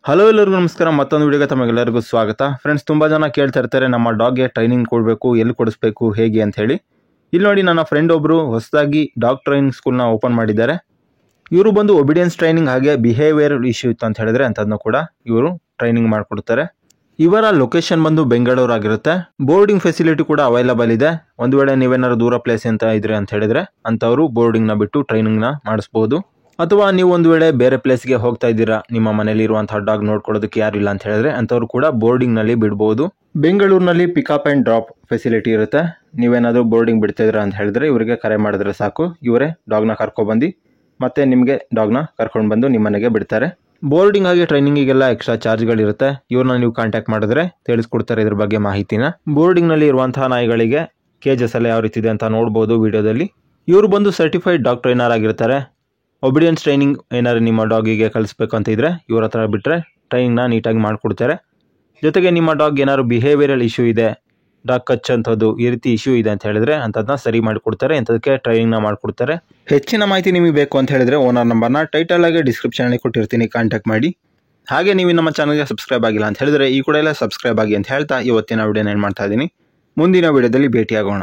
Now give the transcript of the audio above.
Hello ಎಲ್ಲರಿಗೂ ನಮಸ್ಕಾರ. ಮತ್ತೊಂದು ವಿಡಿಯೋಗೆ ತಮಗೆಲ್ಲರಿಗೂ ಸ್ವಾಗತ. ಫ್ರೆಂಡ್ಸ್, ತುಂಬ ಜನ ಕೇಳ್ತಾ ಇರ್ತಾರೆ ನಮ್ಮ ಡಾಗ್ಗೆ ಟ್ರೈನಿಂಗ್ ಕೊಡಬೇಕು, ಎಲ್ಲಿ ಕೊಡಿಸ್ಬೇಕು, ಹೇಗೆ ಅಂತ ಹೇಳಿ. ಇಲ್ಲಿ ನೋಡಿ, ನನ್ನ ಫ್ರೆಂಡ್ ಒಬ್ಬರು ಹೊಸದಾಗಿ ಡಾಗ್ ಟ್ರೈನಿಂಗ್ ಸ್ಕೂಲ್ನ ಓಪನ್ ಮಾಡಿದ್ದಾರೆ. ಇವರು ಬಂದು ಒಬಿಡಿಯನ್ಸ್ ಟ್ರೈನಿಂಗ್ ಹಾಗೆ ಬಿಹೇವಿಯರ್ ಇಶ್ಯೂ ಇತ್ತು ಅಂತ ಹೇಳಿದ್ರೆ ಅಂಥದ್ದನ್ನು ಕೂಡ ಇವರು ಟ್ರೈನಿಂಗ್ ಮಾಡಿಕೊಡ್ತಾರೆ. ಇವರ ಲೊಕೇಶನ್ ಬಂದು ಬೆಂಗಳೂರು ಆಗಿರುತ್ತೆ. ಬೋರ್ಡಿಂಗ್ ಫೆಸಿಲಿಟಿ ಕೂಡ ಅವೈಲಬಲ್ ಇದೆ. ಒಂದು ವೇಳೆ ನೀವೇನಾದ್ರು ದೂರ ಪ್ಲೇಸ್ ಅಂತ ಇದ್ರೆ ಅಂತ ಹೇಳಿದ್ರೆ ಅಂಥವರು ಬೋರ್ಡಿಂಗ್ನ ಬಿಟ್ಟು ಟ್ರೈನಿಂಗ್ನ ಮಾಡಿಸ್ಬೋದು. ಅಥವಾ ನೀವು ಒಂದು ವೇಳೆ ಬೇರೆ ಪ್ಲೇಸ್ಗೆ ಹೋಗ್ತಾ ಇದ್ದೀರಾ, ನಿಮ್ಮ ಮನೇಲಿ ಇರುವಂತಹ ಡಾಗ್ ನೋಡ್ಕೊಳ್ಳೋದಕ್ಕೆ ಯಾರು ಇಲ್ಲ ಅಂತ ಹೇಳಿದ್ರೆ ಅಂಥವ್ರು ಕೂಡ ಬೋರ್ಡಿಂಗ್ನಲ್ಲಿ ಬಿಡ್ಬೋದು. ಬೆಂಗಳೂರಿನಲ್ಲಿ ಪಿಕಪ್ ಆ್ಯಂಡ್ ಡ್ರಾಪ್ ಫೆಸಿಲಿಟಿ ಇರುತ್ತೆ. ನೀವೇನಾದರೂ ಬೋರ್ಡಿಂಗ್ ಬಿಡ್ತಾ ಇದ್ದೀರಾ ಅಂತ ಹೇಳಿದ್ರೆ ಇವರಿಗೆ ಕರೆ ಮಾಡಿದ್ರೆ ಸಾಕು, ಇವರೇ ಡಾಗ್ನ ಕರ್ಕೊಬಂದು ಮತ್ತೆ ನಿಮಗೆ ಡಾಗ್ನ ಕರ್ಕೊಂಡು ಬಂದು ನಿಮ್ಮ ಮನೆಗೆ ಬಿಡ್ತಾರೆ. ಬೋರ್ಡಿಂಗ್ ಹಾಗೆ ಟ್ರೈನಿಂಗಿಗೆಲ್ಲ ಎಕ್ಸ್ಟ್ರಾ ಚಾರ್ಜ್ಗಳಿರುತ್ತೆ. ಇವ್ರನ್ನ ನೀವು ಕಾಂಟ್ಯಾಕ್ಟ್ ಮಾಡಿದ್ರೆ ತಿಳಿಸ್ಕೊಡ್ತಾರೆ ಇದ್ರ ಬಗ್ಗೆ ಮಾಹಿತಿನ. ಬೋರ್ಡಿಂಗ್ನಲ್ಲಿ ಇರುವಂತಹ ನಾಯಿಗಳಿಗೆ ಕೇಜಸ್ ಎಲ್ಲ ಯಾವ ರೀತಿ ಇದೆ ಅಂತ ನೋಡ್ಬೋದು ವಿಡಿಯೋದಲ್ಲಿ. ಇವರು ಬಂದು ಸರ್ಟಿಫೈಡ್ ಡಾಗ್ ಟ್ರೈನರ್ ಆಗಿರ್ತಾರೆ. ಒಬಿಡಿಯನ್ಸ್ ಟ್ರೈನಿಂಗ್ ಏನಾದ್ರು ನಿಮ್ಮ ಡಾಗಿಗೆ ಕಲಿಸ್ಬೇಕು ಅಂತ ಇದ್ರೆ ಇವ್ರ ಹತ್ರ ಬಿಟ್ಟರೆ ಟ್ರೈನಿಂಗ್ನ ನೀಟಾಗಿ ಮಾಡಿಕೊಡ್ತಾರೆ. ಜೊತೆಗೆ ನಿಮ್ಮ ಡಾಗ್ ಏನಾದ್ರು ಬಿಹೇವಿಯರಲ್ ಇಶ್ಯೂ ಇದೆ, ಡಾಗ್ ಕಚ್ಚಂಥದ್ದು ಈ ರೀತಿ ಇಶ್ಯೂ ಇದೆ ಅಂತ ಹೇಳಿದ್ರೆ ಅಂಥದ್ದನ್ನ ಸರಿ ಮಾಡಿಕೊಡ್ತಾರೆ. ಇಂಥದಕ್ಕೆ ಟ್ರೈನಿಂಗ್ನ ಮಾಡಿಕೊಡ್ತಾರೆ. ಹೆಚ್ಚಿನ ಮಾಹಿತಿ ನಿಮಗೆ ಬೇಕು ಅಂತ ಹೇಳಿದ್ರೆ ಓನರ್ ನಂಬರ್ನ ಟೈಟಲ್ ಆಗಿ ಡಿಸ್ಕ್ರಿಪ್ಷನಲ್ಲಿ ಕೊಟ್ಟಿರ್ತೀನಿ, ಕಾಂಟ್ಯಾಕ್ಟ್ ಮಾಡಿ. ಹಾಗೆ ನೀವು ನಮ್ಮ ಚಾನಲ್ಗೆ ಸಬ್ಸ್ಕ್ರೈಬ್ ಆಗಿಲ್ಲ ಅಂತ ಹೇಳಿದ್ರೆ ಈ ಕೂಡ ಎಲ್ಲ ಸಬ್ಸ್ಕ್ರೈಬ್ ಆಗಿ ಅಂತ ಹೇಳ್ತಾ ಇವತ್ತಿನ ವಿಡಿಯೋನ ಏನು ಮಾಡ್ತಾ ಇದ್ದೀನಿ. ಮುಂದಿನ ವಿಡಿಯೋದಲ್ಲಿ ಭೇಟಿಯಾಗೋಣ.